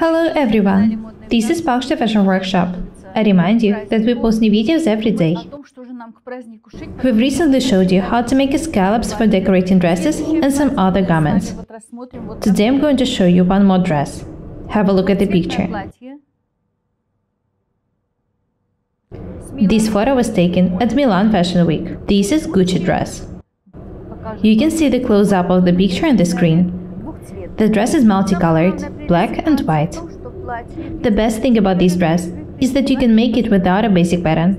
Hello everyone! This is Paukshte Fashion Workshop. I remind you that we post new videos every day. We've recently showed you how to make scallops for decorating dresses and some other garments. Today I'm going to show you one more dress. Have a look at the picture. This photo was taken at Milan Fashion Week. This is Gucci dress. You can see the close-up of the picture on the screen. The dress is multicolored, black and white. The best thing about this dress is that you can make it without a basic pattern.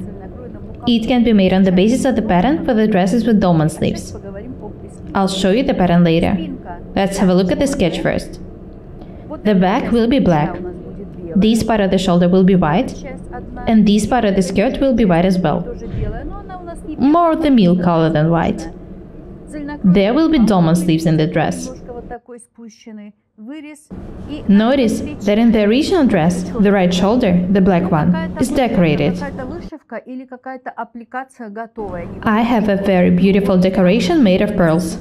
It can be made on the basis of the pattern for the dresses with dolman sleeves. I'll show you the pattern later. Let's have a look at the sketch first. The back will be black. This part of the shoulder will be white, and this part of the skirt will be white as well. More of the milk color than white. There will be dolman sleeves in the dress. Notice that in the original dress, the right shoulder, the black one, is decorated. I have a very beautiful decoration made of pearls.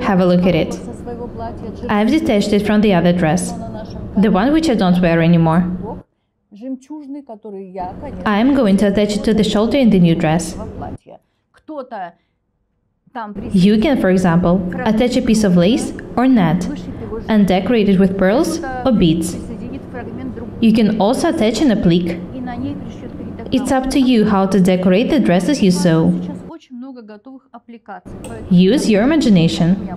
Have a look at it. I've detached it from the other dress, the one which I don't wear anymore. I am going to attach it to the shoulder in the new dress. You can, for example, attach a piece of lace or net and decorate it with pearls or beads. You can also attach an applique. It's up to you how to decorate the dresses you sew. Use your imagination.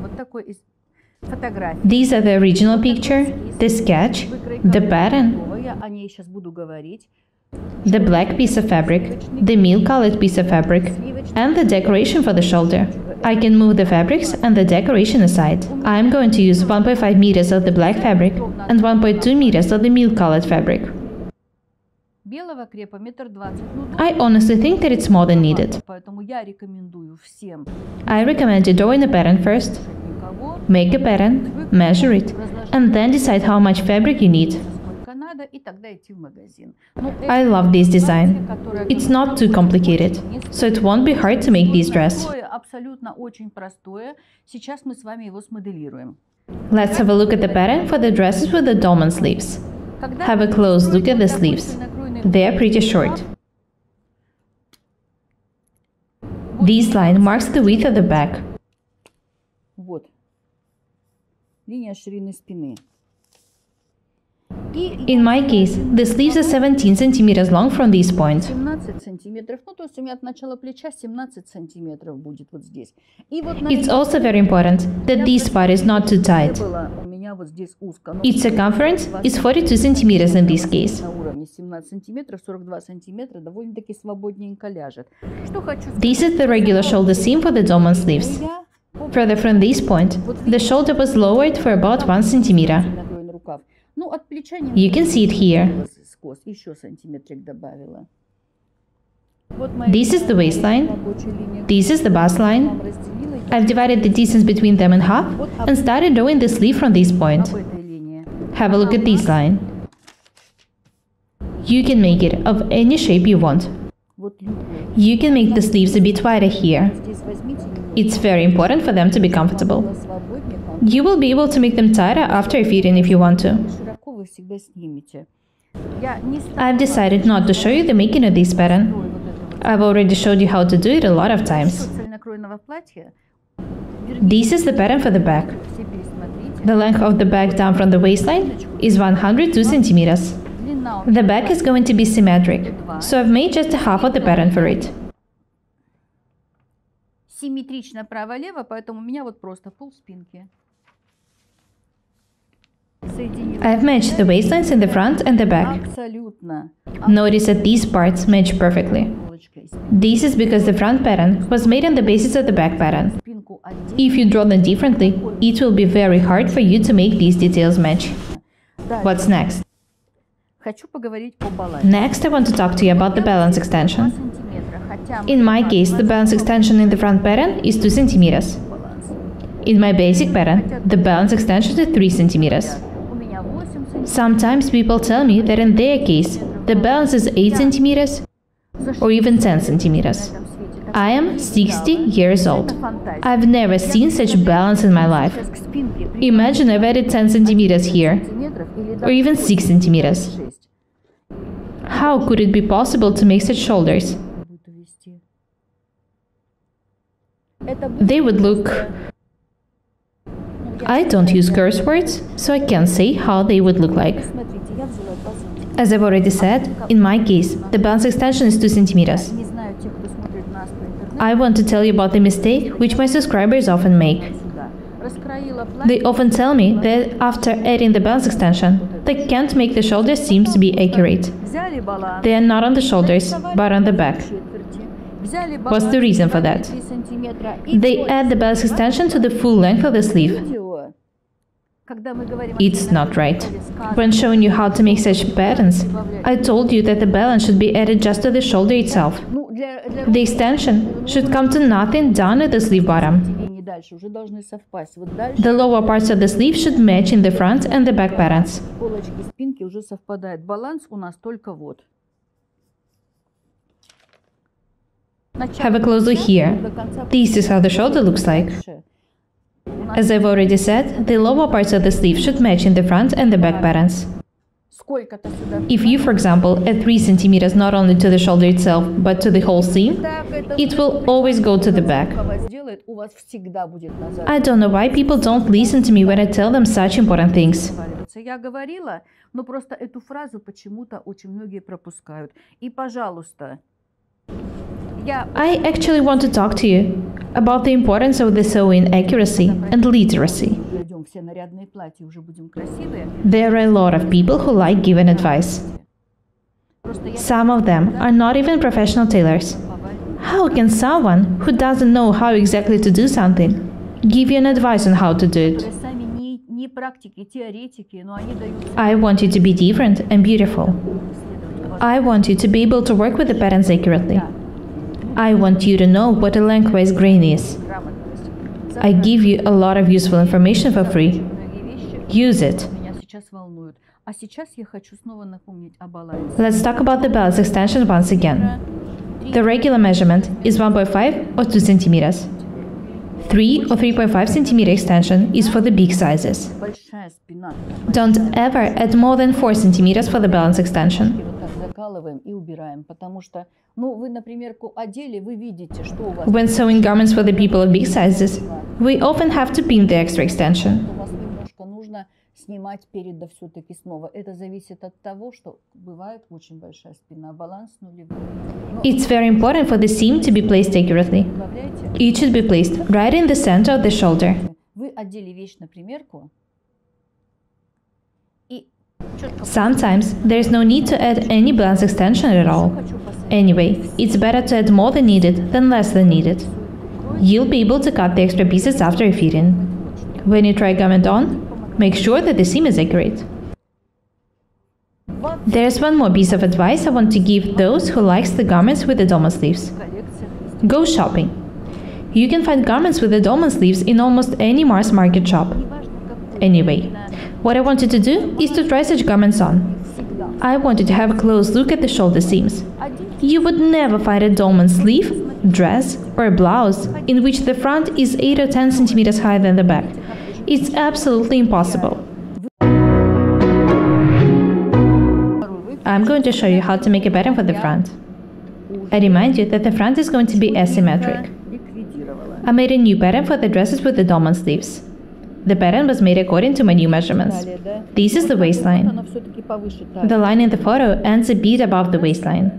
These are the original picture, the sketch, the pattern, the black piece of fabric, the milk-colored piece of fabric, and the decoration for the shoulder. I can move the fabrics and the decoration aside. I am going to use 1.5 meters of the black fabric and 1.2 meters of the milk-colored fabric. I honestly think that it's more than needed. I recommend you draw in a pattern first, make a pattern, measure it, and then decide how much fabric you need. I love this design. It's not too complicated, so it won't be hard to make this dress. Let's have a look at the pattern for the dresses with the dolman sleeves. Have a close look at the sleeves. They are pretty short. This line marks the width of the back. In my case, the sleeves are 17 centimeters long from this point. It's also very important that this part is not too tight. Its circumference is 42 centimeters in this case. This is the regular shoulder seam for the dolman sleeves. Further from this point, the shoulder was lowered for about 1 centimeter. You can see it here. This is the waistline. This is the bust line. I've divided the distance between them in half and started drawing the sleeve from this point. Have a look at this line. You can make it of any shape you want. You can make the sleeves a bit wider here. It's very important for them to be comfortable. You will be able to make them tighter after a fitting if you want to. I've decided not to show you the making of this pattern. I've already showed you how to do it a lot of times. This is the pattern for the back. The length of the back down from the waistline is 102 centimeters. The back is going to be symmetric, so I've made just half of the pattern for it. I've matched the waistlines in the front and the back. Notice that these parts match perfectly. This is because the front pattern was made on the basis of the back pattern. If you draw them differently, it will be very hard for you to make these details match. What's next? Next, I want to talk to you about the balance extension. In my case, the balance extension in the front pattern is 2 centimeters. In my basic pattern, the balance extension is 3 centimeters. Sometimes people tell me that in their case, the balance is 8 centimeters or even 10 centimeters. I am 60 years old. I've never seen such balance in my life. Imagine I've added 10 centimeters here, or even 6 centimeters. How could it be possible to make such shoulders? They would look... I don't use curse words, so I can't say how they would look like. As I've already said, in my case, the balance extension is 2 centimeters. I want to tell you about the mistake which my subscribers often make. They often tell me that after adding the balance extension, they can't make the shoulder seams to be accurate. They are not on the shoulders, but on the back. What's the reason for that? They add the balance extension to the full length of the sleeve. It's not right. When showing you how to make such patterns, I told you that the balance should be added just to the shoulder itself. The extension should come to nothing down at the sleeve bottom. The lower parts of the sleeve should match in the front and the back patterns. Have a close look here. This is how the shoulder looks like. As I've already said, the lower parts of the sleeve should match in the front and the back patterns. If you, for example, add 3 centimeters not only to the shoulder itself, but to the whole seam, it will always go to the back. I don't know why people don't listen to me when I tell them such important things. I actually want to talk to you about the importance of the sewing accuracy and literacy. There are a lot of people who like giving advice. Some of them are not even professional tailors. How can someone who doesn't know how exactly to do something give you an advice on how to do it? I want you to be different and beautiful. I want you to be able to work with the patterns accurately. I want you to know what a lengthwise grain is. I give you a lot of useful information for free. Use it. Let's talk about the balance extension once again. The regular measurement is 1.5 or 2 centimeters. 3 or 3.5 centimeter extension is for the big sizes. Don't ever add more than 4 centimeters for the balance extension. When sewing garments for the people of big sizes, we often have to pin the extra extension. It's very important for the seam to be placed accurately. It should be placed right in the center of the shoulder. Sometimes there is no need to add any balance extension at all. Anyway, it's better to add more than needed than less than needed. You'll be able to cut the extra pieces after fitting. When you try a garment on, make sure that the seam is accurate. There's one more piece of advice I want to give those who likes the garments with the dolman sleeves. Go shopping. You can find garments with the dolman sleeves in almost any mass market shop. Anyway, what I want you to do is to try such garments on. I want you to have a close look at the shoulder seams. You would never find a dolman sleeve, dress or a blouse in which the front is 8 or 10 centimeters higher than the back. It's absolutely impossible. I'm going to show you how to make a pattern for the front. I remind you that the front is going to be asymmetric. I made a new pattern for the dresses with the dolman sleeves. The pattern was made according to my new measurements. This is the waistline. The line in the photo ends a bit above the waistline.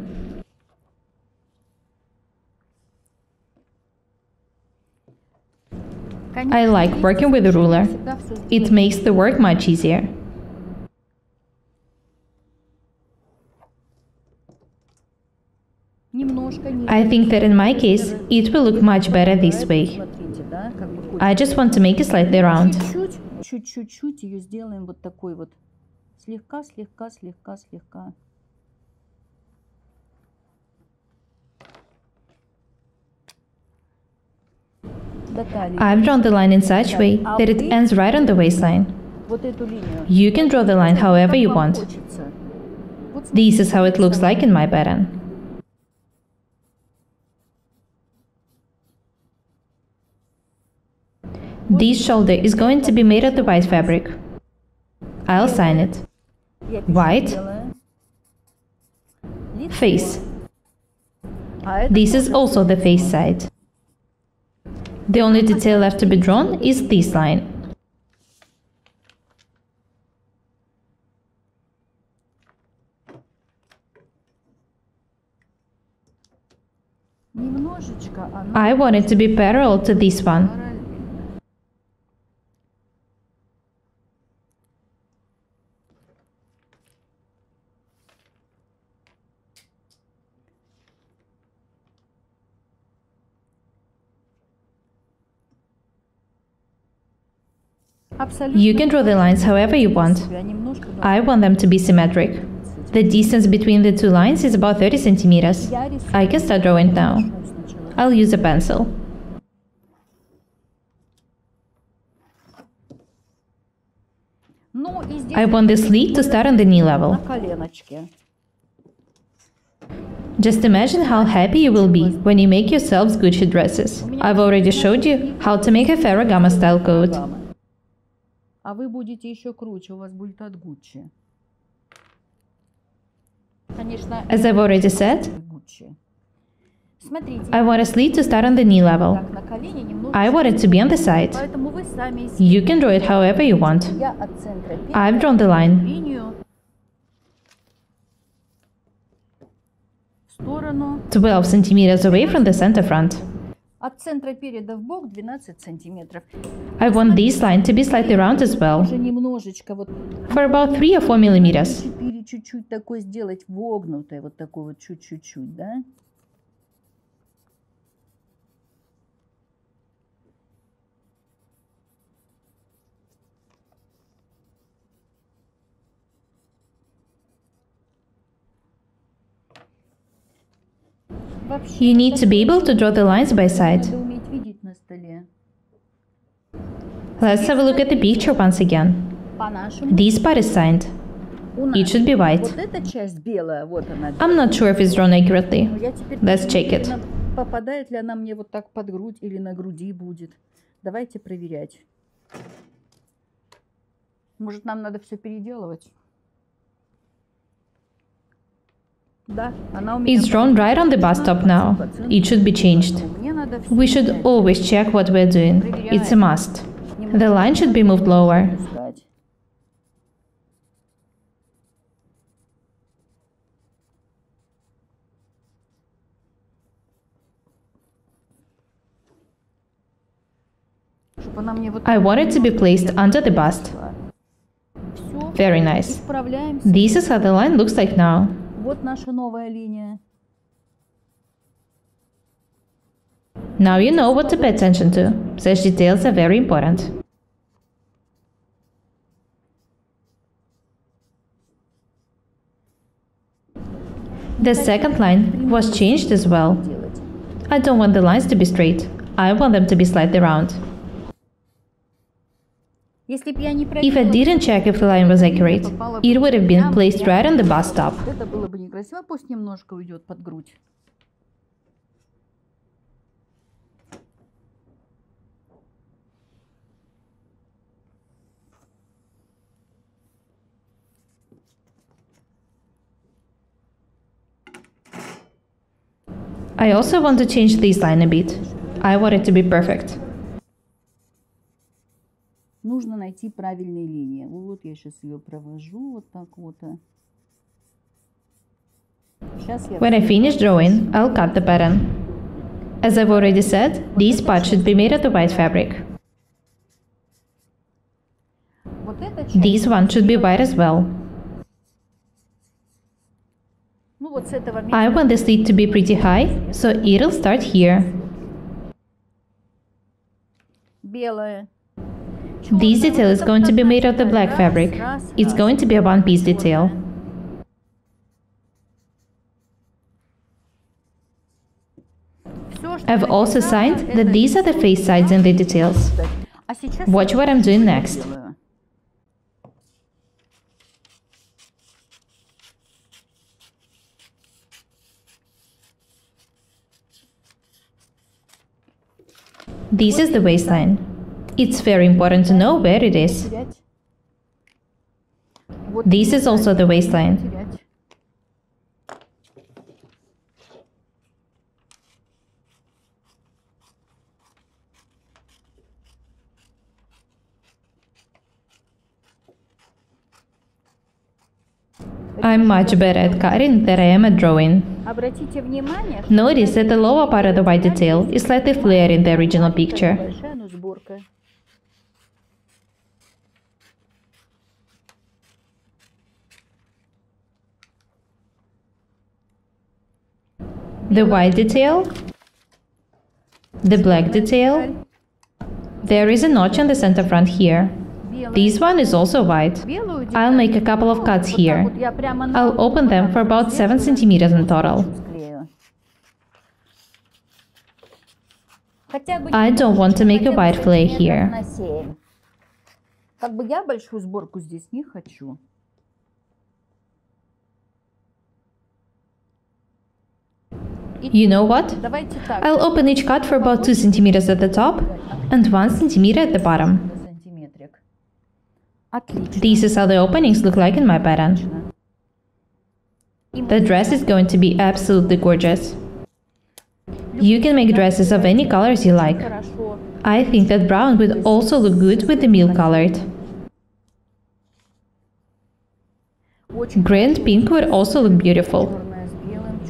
I like working with a ruler. It makes the work much easier. I think that in my case, it will look much better this way. I just want to make it slightly round. Чуть-чуть ее сделаем вот такой вот. Слегка. I've drawn the line in such a way that it ends right on the waistline. You can draw the line however you want. This is how it looks like in my pattern. This shoulder is going to be made of the white fabric. I'll sign it. White. Face. This is also the face side. The only detail left to be drawn is this line. I want it to be parallel to this one. You can draw the lines however you want. I want them to be symmetric. The distance between the two lines is about 30 centimeters. I can start drawing now. I'll use a pencil. I want the sleeve to start on the knee level. Just imagine how happy you will be when you make yourselves Gucci dresses. I've already showed you how to make a Ferragamo style coat. А вы будете еще круче, у вас будет от Gucci. Конечно, As I've already said, Gucci. Смотрите, I want a sleeve to start on the knee level. так на колени немного. I want it to be on the side. Поэтому вы сами You can draw it however you want. я от центра I've drawn the line линию в сторону. 12 centimeters away from the center front. От центра переда в бок 12 сантиметров. I want this line to be slightly round as well, Уже немножечко вот for about 3 or 4 millimeters. чуть-чуть такой сделать вогнутое, вот такой вот чуть-чуть, да? You need to be able to draw the lines by side. Надо уметь видеть на столе. Let's have a look at the picture once again. По-нашему. This part is signed. У нас It should be white. вот эта часть белая, вот она. I'm not sure if it's drawn accurately. Но я теперь Let's check it. попадает ли она мне вот так под грудь или на груди будет. Давайте проверять. Может, нам надо все переделывать? Да, она у меня. It's drawn right on the bust stop now. It should be changed. Мне надо всё We should always check what we're doing. It's a must. The line should be moved lower. искать. Чтоб она мне вот I want it to be placed under the bust. Всё. Very nice. Исправляемся. This is how the line looks like now. Вот наша новая линия. Now you know what to pay attention to. Such details are very important. The second line was changed as well. Делать. I don't want the lines to be straight. I want them to be slightly round. Если б я не If I didn't check if the line was accurate, it would have been placed right on the bust stop. Это было бы некрасиво, пусть немножко уйдет под грудь. I also want to change this line a bit. I want it to be perfect. Нужно найти правильные линии. Вот я сейчас ее провожу вот так вот. Сейчас я... When I finish drawing, I'll cut the pattern. As I've already said, this part should be made of the white fabric. Вот эта часть... This one should be white as well. Ну вот с этого I места want the slit to be pretty high, so it'll start here. белая. This detail is going to be made of the black fabric. It's going to be a one-piece detail. I've also signed that these are the face sides in the details. А сейчас Watch what I'm doing next. делаю. This is the waistline. It's very important to know where it is. This is also the waistline. I'm much better at cutting than I am at drawing. Notice that the lower part of the white detail is slightly flared in the original picture. The white detail, the black detail. There is a notch on the center front here. This one is also white. I'll make a couple of cuts here. I'll open them for about 7 centimeters in total. I don't want to make a white flare here. You know what? I'll open each cut for about 2 centimeters at the top and 1 centimeter at the bottom. This is how the openings look like in my pattern. The dress is going to be absolutely gorgeous. You can make dresses of any colors you like. I think that brown would also look good with the milk colored. Gray and pink would also look beautiful.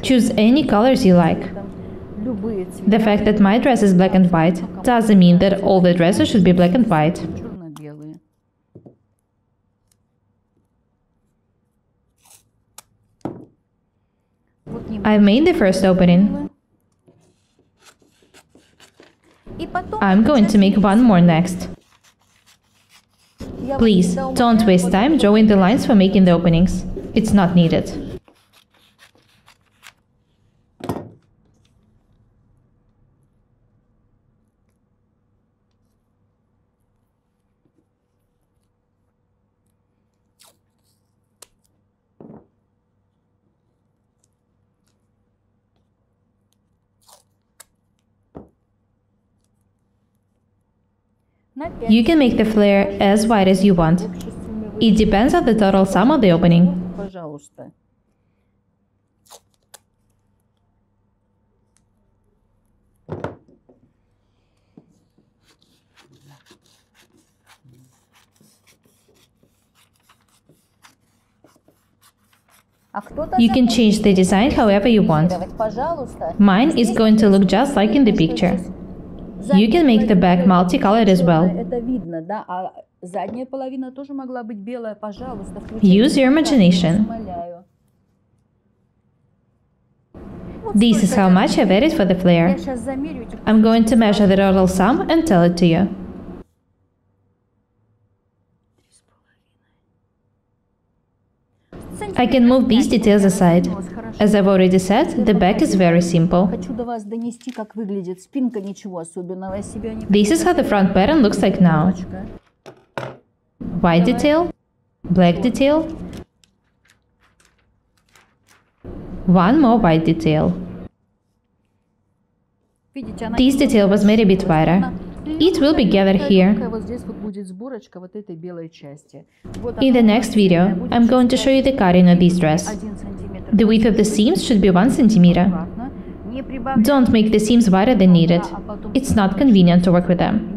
Choose any colors you like. The fact that my dress is black and white doesn't mean that all the dresses should be black and white. I've made the first opening. I'm going to make one more next. Please, don't waste time drawing the lines for making the openings. It's not needed. You can make the flare as wide as you want. It depends on the total sum of the opening. You can change the design however you want. Mine is going to look just like in the picture. You can make the back multicolored as well. Use your imagination. This is how much I've added for the flare. I'm going to measure the total sum and tell it to you. I can move these details aside. As I've already said, the back is very simple. This is how the front pattern looks like now. White detail, black detail, one more white detail. This detail was made a bit wider. It will be gathered here. In the next video, I'm going to show you the cutting of this dress. The width of the seams should be 1 centimeter. Don't make the seams wider than needed. It's not convenient to work with them.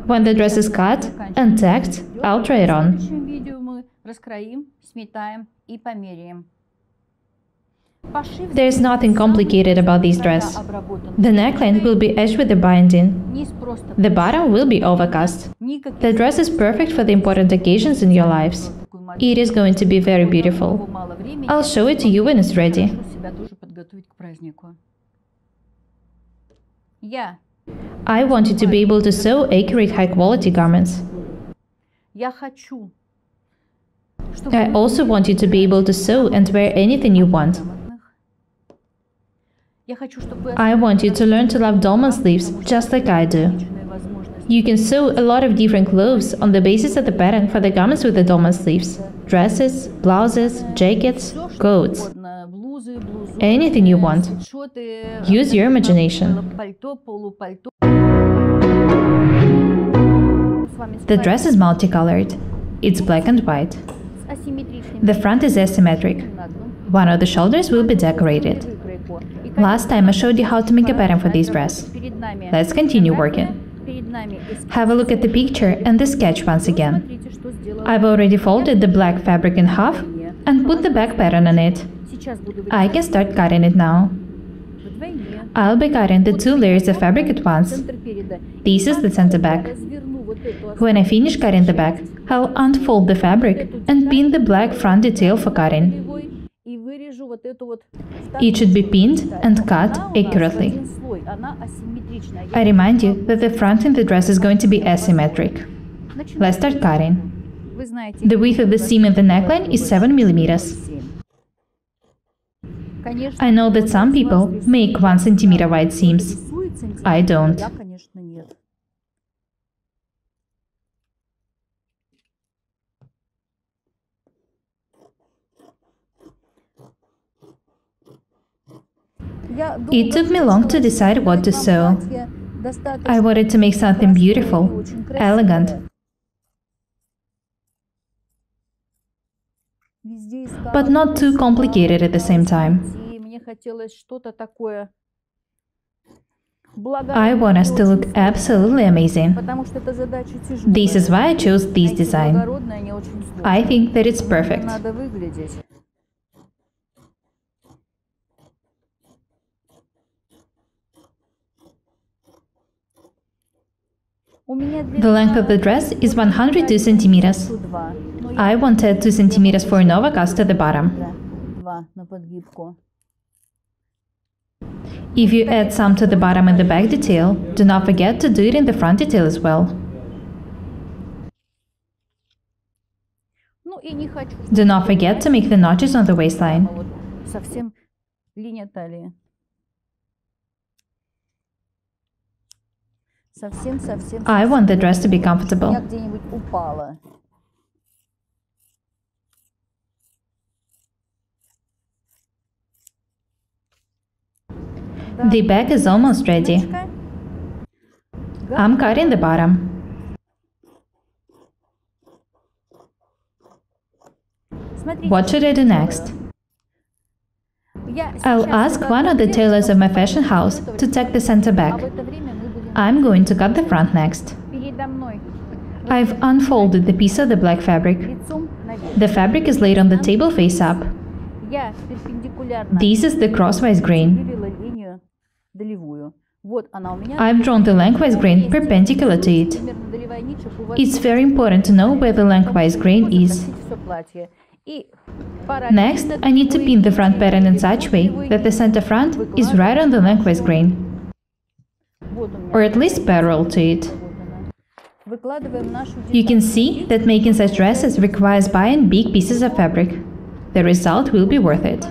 When the dress is cut and tacked, I'll try it on. There's nothing complicated about this dress. The neckline will be edged with the binding. The bottom will be overcast. The dress is perfect for the important occasions in your lives. It is going to be very beautiful. I'll show it to you when it's ready. I want you to be able to sew accurate, high-quality garments. I also want you to be able to sew and wear anything you want. I want you to learn to love dolman sleeves just like I do. You can sew a lot of different clothes on the basis of the pattern for the garments with the dolman sleeves. Dresses, blouses, jackets, coats. Anything you want. Use your imagination. The dress is multicolored. It's black and white. The front is asymmetric. One of the shoulders will be decorated. Last time I showed you how to make a pattern for this dress. Let's continue working. Have a look at the picture and the sketch once again. I've already folded the black fabric in half and put the back pattern on it. I can start cutting it now. I'll be cutting the 2 layers of fabric at once. This is the center back. When I finish cutting the back, I'll unfold the fabric and pin the black front detail for cutting. It should be pinned and cut accurately. I remind you that the front in the dress is going to be asymmetric. Let's start cutting. The width of the seam in the neckline is 7 millimeters. I know that some people make 1 centimeter wide seams. I don't. It took me long to decide what to sew. I wanted to make something beautiful, elegant, but not too complicated at the same time. I want us to look absolutely amazing. This is why I chose this design. I think that it's perfect. The length of the dress is 102 centimeters. I want to add 2 centimeters for an overcast at the bottom. If you add some to the bottom and the back detail, do not forget to do it in the front detail as well. Do not forget to make the notches on the waistline. I want the dress to be comfortable. The back is almost ready. I'm cutting the bottom. What should I do next? I'll ask one of the tailors of my fashion house to tack the center back. I'm going to cut the front next. I've unfolded the piece of the black fabric. The fabric is laid on the table face up. This is the crosswise grain. I've drawn the lengthwise grain perpendicular to it. It's very important to know where the lengthwise grain is. Next, I need to pin the front pattern in such a way that the center front is right on the lengthwise grain, or at least parallel to it. You can see that making such dresses requires buying big pieces of fabric. The result will be worth it.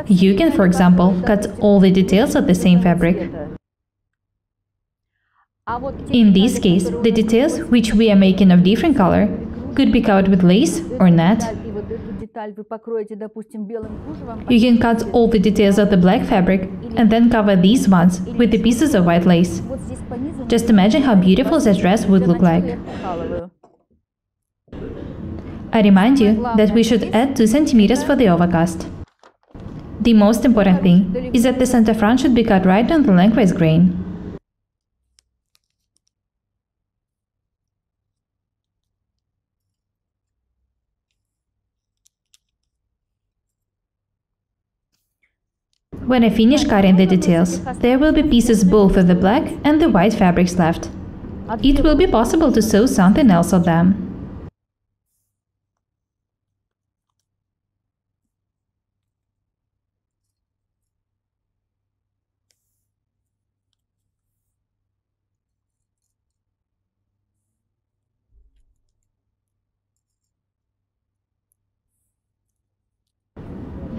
You can, for example, cut all the details of the same fabric. In this case, the details, which we are making of different color, could be covered with lace or net. You can cut all the details of the black fabric and then cover these ones with the pieces of white lace. Just imagine how beautiful that dress would look like. I remind you that we should add 2 centimeters for the overcast. The most important thing is that the center front should be cut right on the lengthwise grain. When I finish cutting the details, there will be pieces both of the black and the white fabrics left. It will be possible to sew something else on them.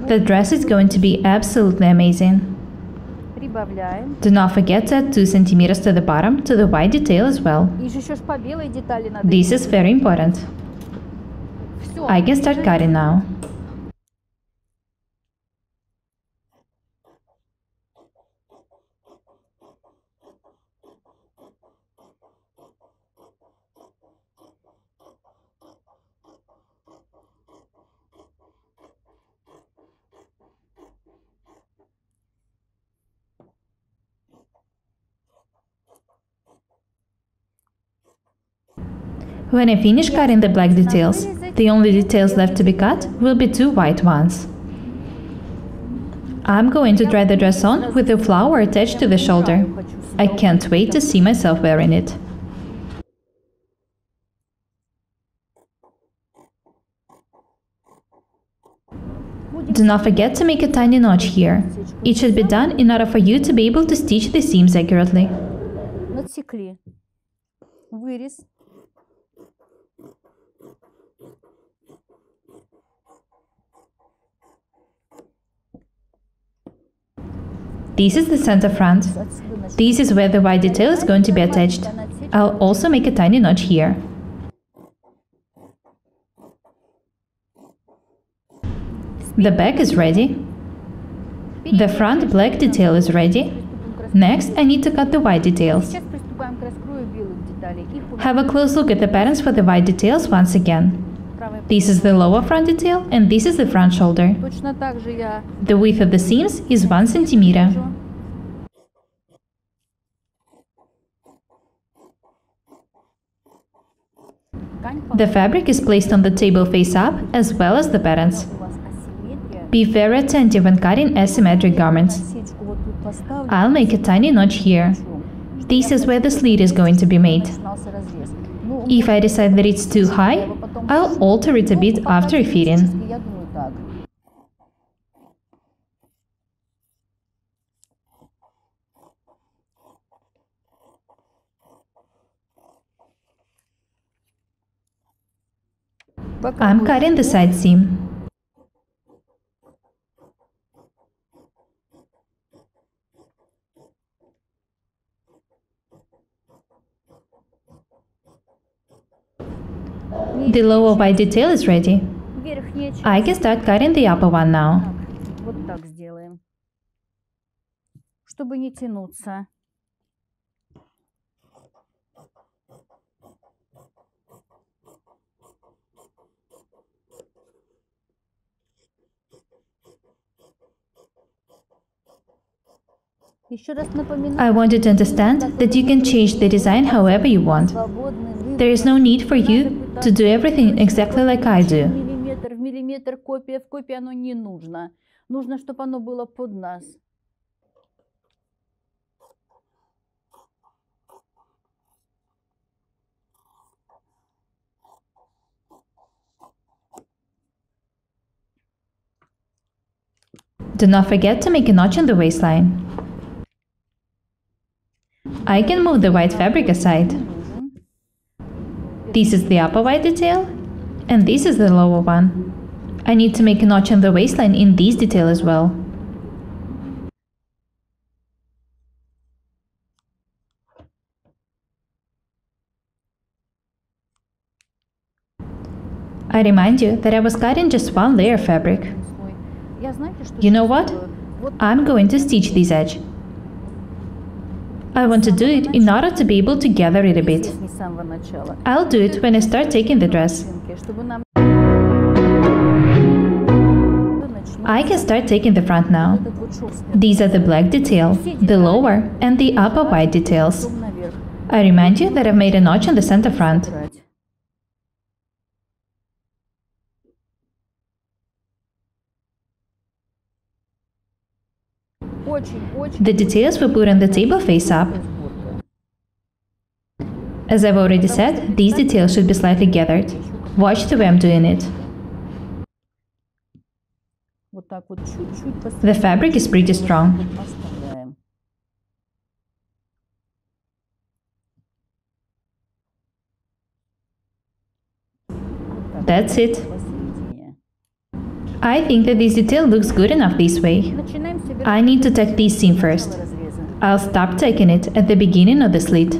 The dress is going to be absolutely amazing. Do not forget to add 2 centimeters to the bottom to the white detail as well. This is very important. I can start cutting now. When I finish cutting the black details, the only details left to be cut will be two white ones. I'm going to try the dress on with the flower attached to the shoulder. I can't wait to see myself wearing it. Do not forget to make a tiny notch here. It should be done in order for you to be able to stitch the seams accurately. Надсекли. Вырез. This is the center front. This is where the white detail is going to be attached. I'll also make a tiny notch here. The back is ready. The front black detail is ready. Next, I need to cut the white details. Сейчас приступаем к раскрою белых деталей. Have a close look at the patterns for the white details once again. This is the lower front detail and this is the front shoulder. Точно так же я The width of the seams is 1 centimeter. The fabric is placed on the table face up as well as the patterns. у вас асимметрия. Be very attentive when cutting asymmetric garments. Сечку вот тут поставлю. I'll make a tiny notch here. This is where the slit is going to be made. Начинался разрез. Ну, If I decide that it's too high, I'll alter it a bit after fitting. я думаю так. I'm cutting the side seam. The lower white detail is ready. Верхняя часть. I can start cutting the upper one now. Вот так сделаем. Чтобы не тянуться. Еще раз напоминаю, I want you to understand that you can change the design however you want. свободный выбор. There is no need for you to do everything exactly like I do. Миллиметр в миллиметр, копия в копию, оно не нужно. Нужно, чтобы оно было под нас. Do not forget to make a notch on the waistline. I can move the white fabric aside. This is the upper white detail, and this is the lower one. I need to make a notch on the waistline in this detail as well. I remind you that I was cutting just one layer of fabric. Слой. Я знаете, что You know сейчас what? делаю? Вот I'm going to stitch this edge. I want to do it in order to be able to gather it a bit. здесь не с самого начала. I'll do it when I start taking the dress. Шинки, чтобы нам I can start taking the front now. этот вот шов сверху, These are the black detail, the lower and the upper white details. потом наверх I remind you that I've made a notch on the center front. брать. Очень The details we put on the table face up. сборка. As I've already said, these details should be slightly gathered. Watch the way I'm doing it. Вот так вот чуть-чуть The fabric is pretty strong. оставляем. That's it. Посередине. I think that this detail looks good enough this way. Начинаем собирать I need to tack this seam first. разреза. I'll stop tacking it at the beginning of the slit.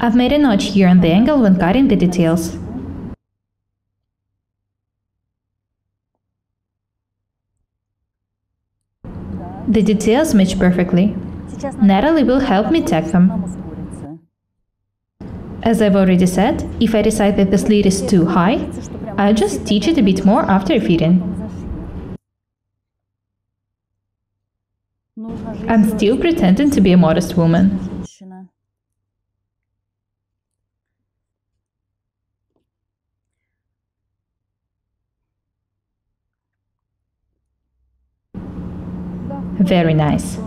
I've made a notch here on the angle when cutting the details. The details match perfectly. Сейчас Natalie will help me tack them. нам ускорится. As I've already said, if I decide that the slit is too high, Что прям I'll just stitch it a bit more after fitting. зашью. Нужно же I'm ещё still pretending to be a modest woman. женщина. Very nice.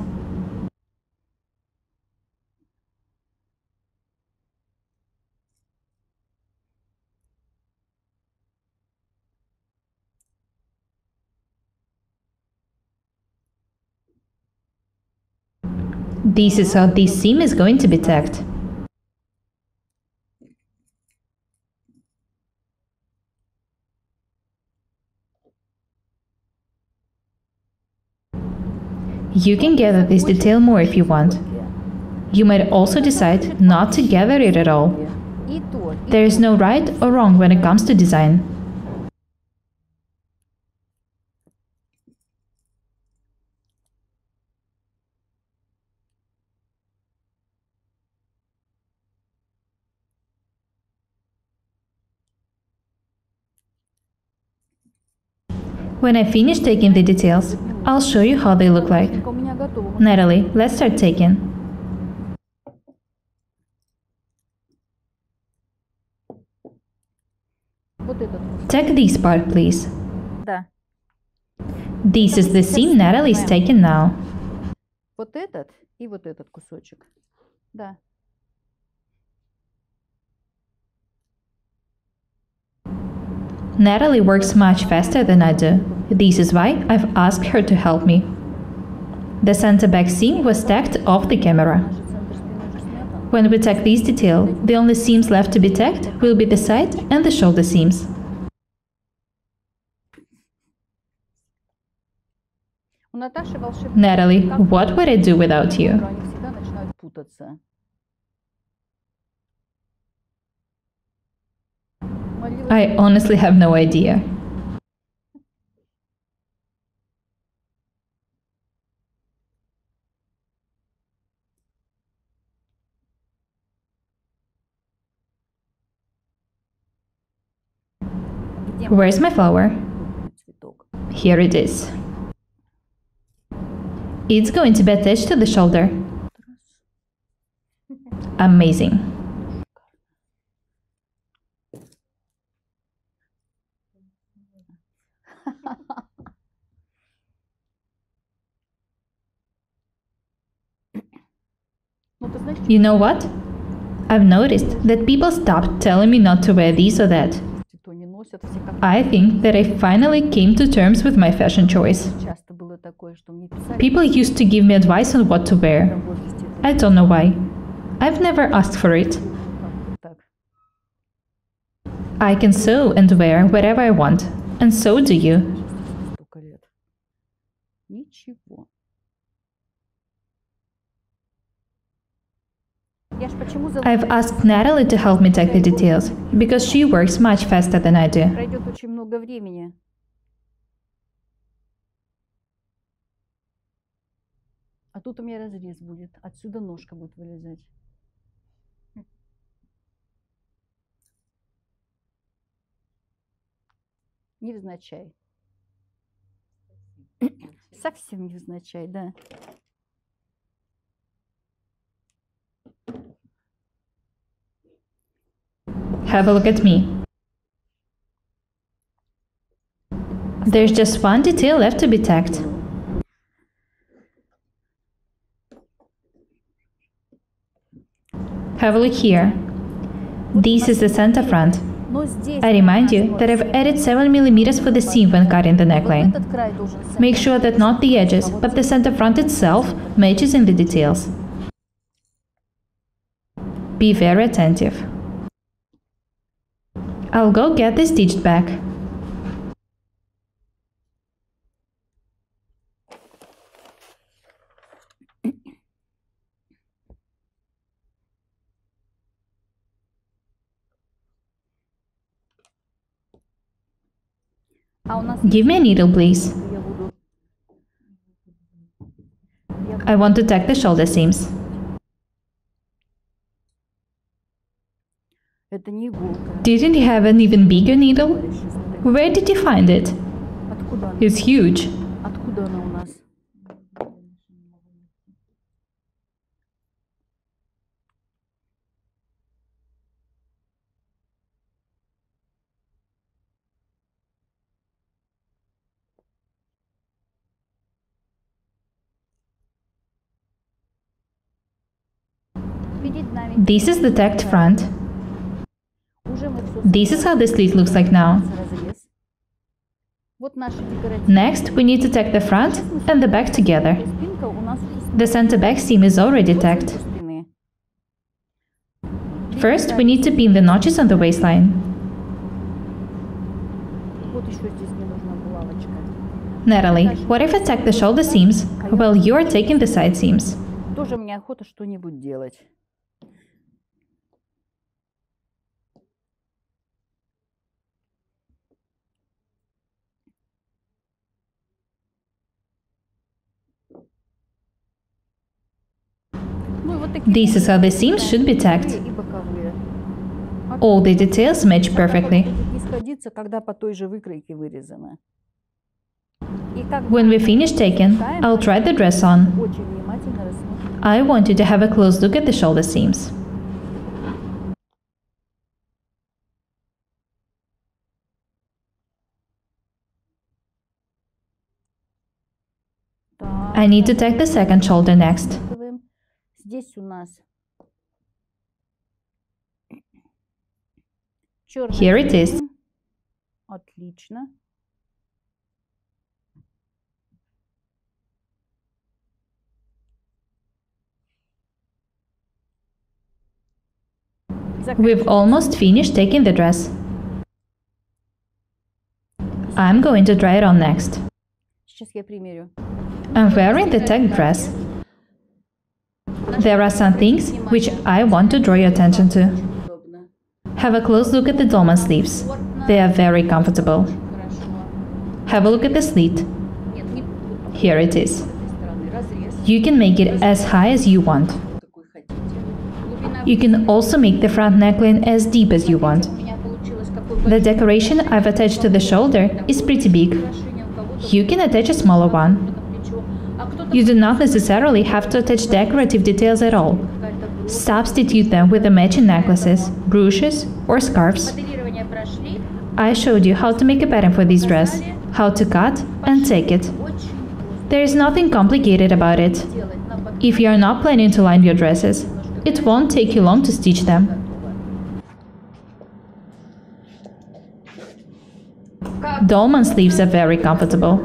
This is how this seam is going to be tacked. You can gather this detail more if you want. You might also decide not to gather it at all. There is no right or wrong when it comes to design. When I finish taking the details, I'll show you how they look like. У меня готово. Natalie, let's start taking. Вот этот вот. Tack this part, please. Да. This is the seam Natalie is taking now. Вот этот и вот этот кусочек. Да. Natalie works much faster than I do. This is why I've asked her to help me. The center back seam was tacked off the camera. Наш центр спины уже смята. When we tack this detail, the only seams left to be tacked will be the side and the shoulder seams. У Наташи волшебный Natalie, как what would I do without you? они всегда начинают путаться. Молилась I honestly have no idea. где Where's my flower? мой цветок. Here it is. It's going to be attached to the shoulder. Amazing. Ну ты знаешь, You know what? I've noticed that people stopped telling me not to wear this or that. что не носят все как I think that I finally came to terms with my fashion choice. часто было такое, что мне писали People used to give me advice on what to в wear. этом возрасте. I don't know why. I've never asked for it. Так. I can sew and wear whatever I want, and so do you. Столько лет. Ничего. Я ж почему I've asked Natalie to help me tack the details, because she works much faster than I do. Пройдет очень много времени. А тут у меня разрез будет. Отсюда ножка будет вылезать. Невзначай. Совсем невзначай, да. Have a look at me. There's just one detail left to be tacked. Have a look here. This is the center front. Но здесь I remind you that I've added 7 mm for the seam when cutting the вот neckline. этот край должен Make sure that not the edges, but the center front itself matches in the details. Be very attentive. I'll go get this stitched back. А у нас Give me a needle, please. я буду I want to tack the shoulder seams. это не иголка. Didn't you have an even bigger needle? Говоришь, что это- Where did you find it? Откуда она? It's huge. Откуда она у нас? This is the tacked front. This is how the sleeve looks like now. Next, we need to tack the front and the back together. The center back seam is already tacked. First, we need to pin the notches on the waistline. Natalie, what if I tack the shoulder seams while you are taking the side seams? Тоже мне охота что-нибудь делать. This is how the seams should be tacked. All the details match perfectly. Не сходится, когда по той же выкройке вырезано. When we finish taking, I'll try the dress on. Очень внимательно рассмотрим. I want you to have a close look at the shoulder seams. I need to tack the second shoulder next. Здесь у нас Here it is. Отлично. We've almost finished taking the dress. I'm going to try it on next. Сейчас я примерю. I'm wearing the tacked dress. There are some things which I want to draw your attention to. Have a close look at the dolman sleeves. They are very comfortable. Have a look at the slit. Here it is. You can make it as high as you want. You can also make the front neckline as deep as you want. The decoration I've attached to the shoulder is pretty big. You can attach a smaller one. You do not necessarily have to attach decorative details at all. Substitute them with the matching necklaces, brooches, or scarves. I showed you how to make a pattern for this dress, how to cut and take it. There is nothing complicated about it. If you are not planning to line your dresses, it won't take you long to stitch them. Dolman sleeves are very comfortable.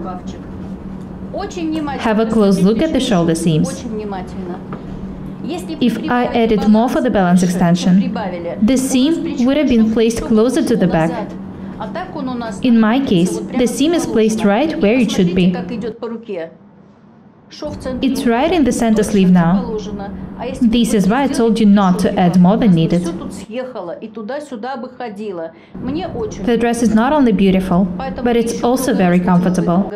Have a close look at the shoulder seams. If I added more for the balance extension, the seam would have been placed closer to the back. In my case, the seam is placed right where it should be. It's right in the center sleeve now. This is why I told you not to add more than needed. The dress is not only beautiful, but it's also very comfortable.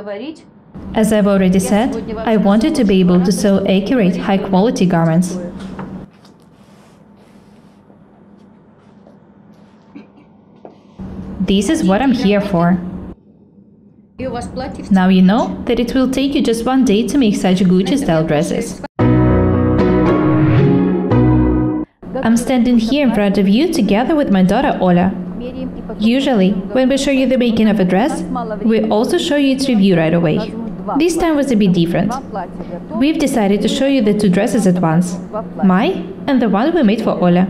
As I've already said, I wanted to be able to sew accurate, high-quality garments. This is what I'm here for. Now you know that it will take you just one day to make such Gucci-style dresses. I'm standing here in front of you together with my daughter Ola. Usually, when we show you the making of a dress, we also show you its review right away. This time was a bit different. We've decided to show you the two dresses at once, my and the one we made for Ola.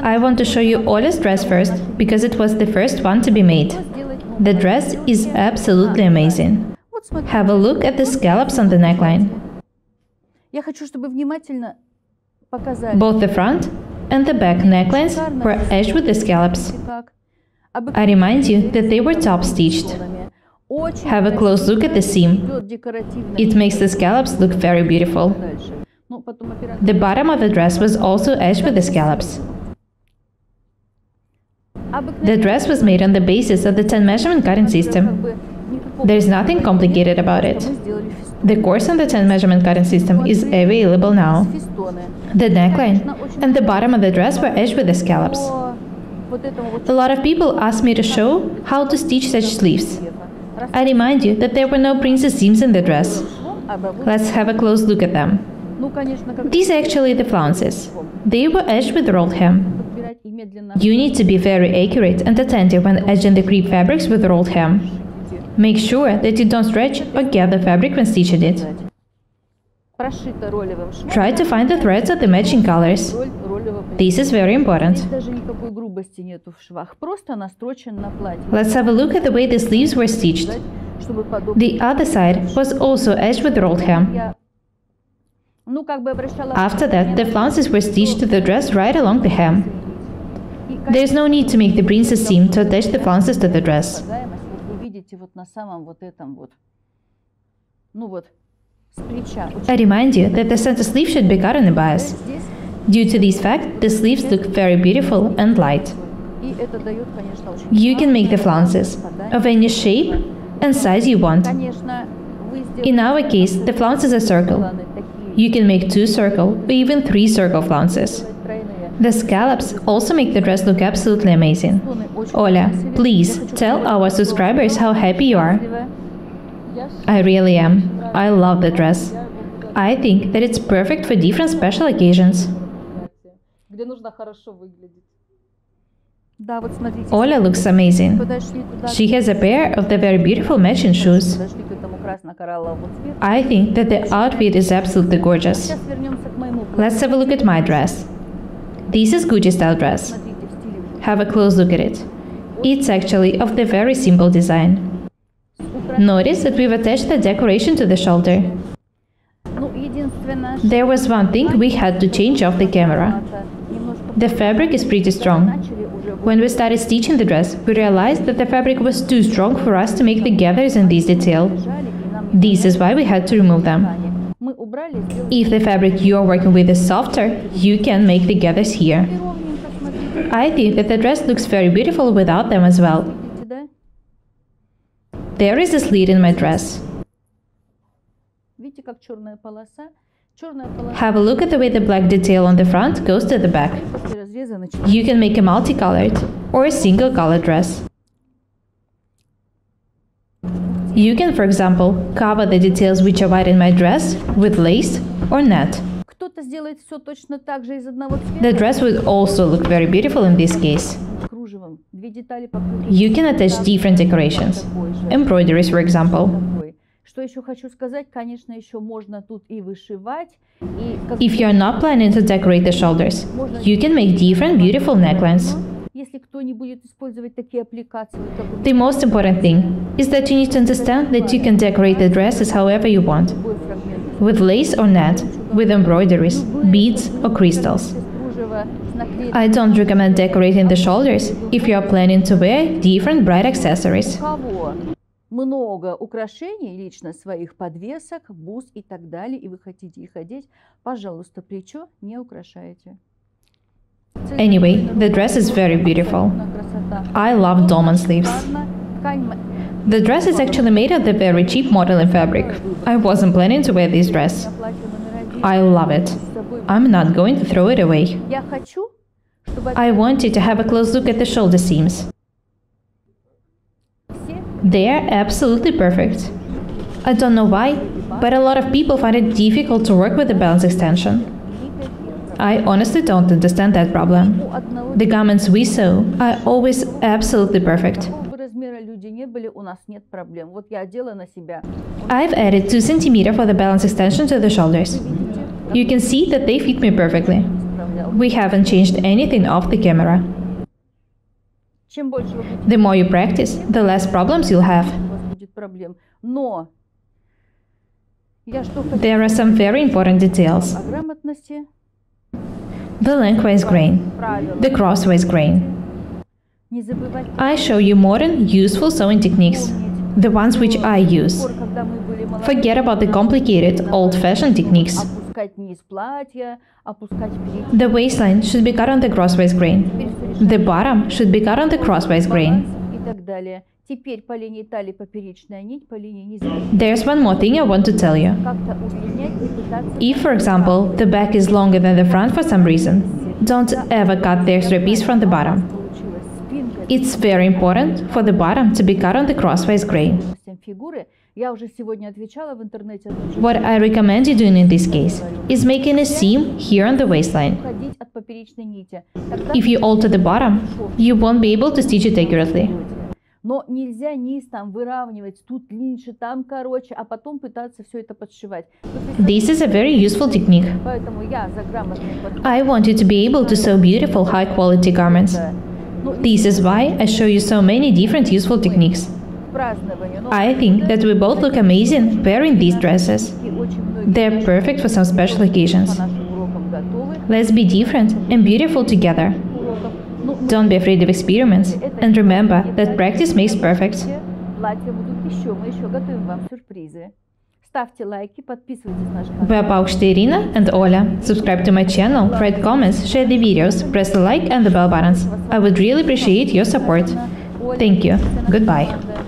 I want to show you Ola's dress first, because it was the first one to be made. The dress is absolutely amazing. Have a look at the scallops on the neckline. Both the front and the back necklines were edged with the scallops. I remind you that they were top stitched. Have a close look at the seam. It makes the scallops look very beautiful. The bottom of the dress was also edged with the scallops. The dress was made on the basis of the 10 measurement cutting system. There is nothing complicated about it. The course on the 10 measurement cutting system is available now. The neckline and the bottom of the dress were edged with the scallops. A lot of people ask me to show how to stitch such sleeves. I remind you that there were no princess seams in the dress. Let's have a close look at them. These are actually the flounces. They were edged with rolled hem. You need to be very accurate and attentive when edging the crepe fabrics with rolled hem. Make sure that you don't stretch or get the fabric when stitching it. прошито ролевым швом. Try to find the threads of the matching colors. Роль ролевого пришива. This is very important. Здесь даже никакой грубости нету в швах, просто настрочен на платье. Let's have a look at the way the sleeves were stitched. Чтобы подобно. The other side was also edged with rolled hem. Я, ну, как бы обращала After that, the flounces were stitched to the dress right along the hem. There's no need to make the princess seam to attach the flounces to the dress. Вот вы видите вот на самом вот этом вот, ну вот, с плеча. I remind you that the center sleeve should be cut in the bias. Здесь, Due to this fact, the sleeves look very beautiful and light. и это дает, конечно, очень You can make the flounces of any shape and size you want. Конечно, вы In our case, the flounces are circle. сделаны такие You can make 2 circle or even 3 circle flounces. тройные. The scallops also make the dress look absolutely amazing. Стоны очень Ola, красивые. please Я хочу tell сказать, our что subscribers how happy you are. красивая. Я I really am. I love the dress. I think that it's perfect for different special occasions. где нужно хорошо выглядеть. Да, вот смотрите. Ola looks amazing. Подошли туда. She has a pair of the very beautiful matching shoes. Подошли к этому красно-коралловому цвету. I think that the outfit is absolutely gorgeous. Сейчас вернемся к моему платью. Let's have a look at my dress. This is Gucci style dress. Смотрите, в стиле Have a close look at it. It's actually of the very simple design. Notice that we've attached the decoration to the shoulder. Ну, единственное, There was one thing we had to change off the camera. немножко The fabric is pretty strong. начали уже When we started stitching the dress, we realized that the fabric was too strong for us to make the gathers in this detail. жали, и нам This is why we had to remove them. мы убрали, сделали If the fabric you are working with is softer, you can make the gathers here. ровненько, смотрите, I think that the dress looks very beautiful without them as well. видите, да? There is a slit in my dress. Видите, как черная полоса? Черная полоса Have a look at the way the black detail on the front goes to the back. после разреза начинает. You can make a multicolored or a single color dress. You can, for example, cover the details which are white in my dress with lace or net. Кто-то сделает все точно так же из одного The цвета. dress would also look very beautiful in this case. Кружевом. Две детали покрыты. You can attach different decorations, Такой же. embroideries, for example. Такой. Что еще хочу сказать? Конечно, еще можно тут и вышивать, и как If you're not planning to decorate the shoulders, you can make different beautiful necklines. если кто не будет использовать такие аппликации, вот как у The most important thing is that you need to understand that you can decorate the dresses however you want, любой фрагмент with lace or net, with embroideries, beads or crystals. из кружева с наклейкой. I don't recommend decorating the shoulders if you are planning to wear different bright accessories. У кого много украшений, лично своих подвесок, бус и так далее, и вы хотите их одеть, пожалуйста, плечо не украшайте. Anyway, the dress is very beautiful. Красота. I love dolman sleeves. Ткань The dress is actually made of the very cheap modeling fabric. I wasn't planning to wear this dress. платье номер 1 I love it. с собой. I'm not going to throw it away. Я хочу, чтобы I want you to have a close look at the shoulder seams. все They are absolutely perfect. I don't know why, but a lot of people find it difficult to work with the balance extension. I honestly don't understand that problem. у одного The garments we sew are always absolutely perfect. какого бы размера люди не были, у нас нет проблем. Вот я одела на себя. I've added 2 cm for the balance extension to the shoulders. You can see that they fit me perfectly. Справлял. We haven't changed anything off the camera. Чем больше вы будете, The more you practice, the less problems you'll have. у вас будет проблем. Но я что хочу There are some very important details. о грамотности, The lengthwise grain, правила. the crosswise grain. Не забывать I show you modern, useful sewing techniques, the ones which I use. пор, когда мы были молодые, Forget about the complicated, old-fashioned techniques. опускать низ платья, опускать впереди. The waistline should be cut on the crosswise grain. The bottom should be cut on the crosswise grain. И так далее. Теперь по линии талии поперечная нить, по линии низа. There's one more thing I want to tell you. Как-то удлинять и пытаться If, for example, the back is longer than the front for some reason, don't ever cut the extra piece from the bottom. получилось. Спинка It's very important for the bottom to be cut on the crosswise grain. с фигуры. Я уже сегодня отвечала в интернете. What I recommend you doing in this case is making a seam here on the waistline. Уходить от поперечной нити. Тогда If you alter the bottom, you won't be able to stitch it accurately. Но нельзя низ там выравнивать, тут длиннее, там короче, а потом пытаться все это подшивать. This is a very useful technique. Поэтому я за грамотный подход. I want you to be able to sew beautiful, high-quality garments. This is why I show you so many different useful techniques. I think that we both look amazing wearing these dresses. They're perfect for some special occasions. Let's be different and beautiful together. Don't be afraid of experiments, and remember that practice makes perfect. Платья будут еще, мы еще готовим вам сюрпризы. Ставьте лайки, подписывайтесь на наш канал. We're Paukshte Irina and Oля. Subscribe to my channel, write comments, share the videos, press the like and the bell buttons. I would really appreciate your support. Thank you. Goodbye.